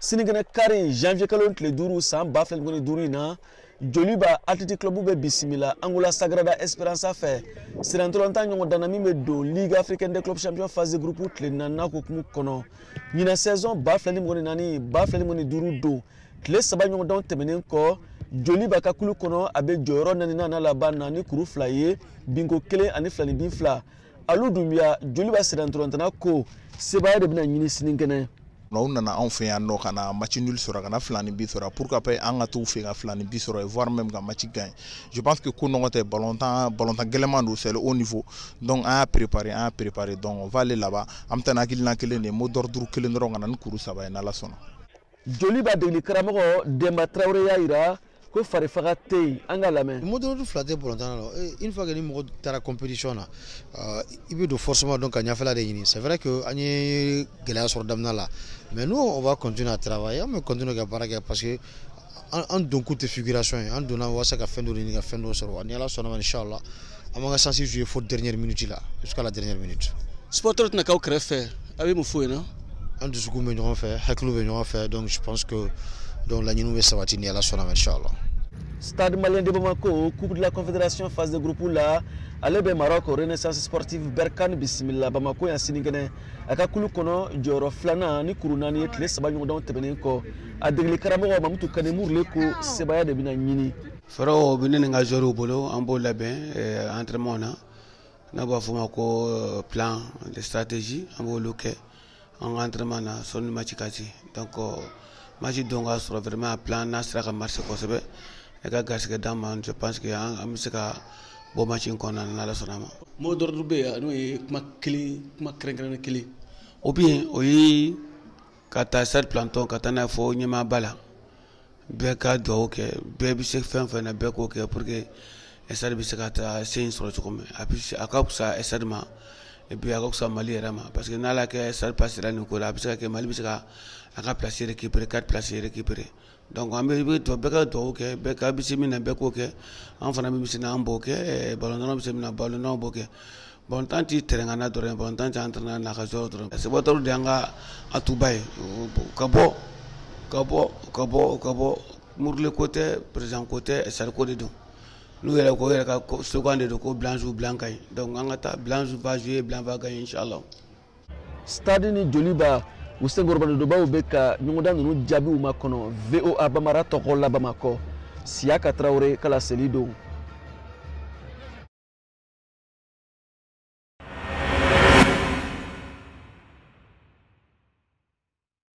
Sinigene Kari janvier kalon tle duru san ba flen ngoni duru ina Joliba Athletic Club be bisimila Angola Sagrada Esperança fait Sirantolanta nyongo danami me do Ligue Africaine des Clubs Champions phase de groupe tle nana ko kumu kono nyina saison ba flen ngoni nani ba flen ngoni duru do tle saba nyongo don temenen ko Joliba kakulu kono abe joro nani na la bana ni kuru flaye bingo kele ani flani bin fla aludumia Joliba Sirantolanta ko seba de bina nyini siningene. On a enfin un match nul sur un flan bisora pourquoi pas un tout fait un flan bisora et voire même un match gagne. Je pense que nous avons ballon gellement c'est le haut niveau donc à préparer donc on va aller là-bas am tanakil nakele ne modor dru kele ndronga nan kuru saba na la sono. Joliba de Karamo Demba Traoré yaira ko fare fagate angalame. Modor du flatter pour longtemps une fois que ni mo tara compétition là il veut forcément donc anya fala de yini. C'est vrai que anye gela sur damna là. Mais nous, on va continuer à travailler, on va continuer à parler parce que en donc de figuration, en donnant on va faire fin de l'année, fin de soir, on y a là sonnement inchallah, on va censé jouer faut dernière minute là, jusqu'à la dernière minute. Sporteur n'a qu'à créer faire, avec mon fouet non? En dessous nous venons faire, Haklu venons faire, donc je pense que donc l'année nous ça va tenir là sonnement inchallah. Stade Malien de Bamako, Coupe de la Confédération phase de groupe là, Alebe Maroc Renaissance sportive Berkane Bismillah Bamako ya Sinigene akakulu kono joro flana ni kurunani etle sabanyo don tebenen ko adegli karamo mamutu kanemur leko sebaya de bina nyini faro binen nga joro bolo ambo labe entraînement na ba fuma ko plan de stratégie ambo loke en entraînement na son match kati donc match donga sur vraiment plan na sera marché ko sebe e ga garsiga dama je pense que am sika bon match qu'on a dans la sonama. Mot d'ordre B, nous est ma craindre kili. Ou bien, oui, quand tu as cette planton, quand tu as faux, n'y ma bala. Beka do ok, baby se fait un bec ok pour que essa de biscata c'est une sorte comme. Après, à cause ça, essa de ma. Et puis à cause ça, Mali rama. Parce que n'a la que essa passe là nous colla, parce que Mali bisca a placé récupérer 4 placer récupérer. Donc on veut to beka do ok beka bisimi na beka ok enfana bisimi na amboke ballon na bisimi na ballon na amboke bon tanti terenga na dore bon tanti entraîneur na ka joro dore c'est botor dianga atubay kabo murle côté présent côté sal côté do nous elle ko elle ka seconde de ko blanc ou blanc kay donc ngata blanc va jouer blanc va gagner inchallah. Stade ni Joliba Usengo Robado Doba Ubeka nyongoda nunu jabi umakono VOA Bamara Tokola Bamako Siaka Traoré kala selido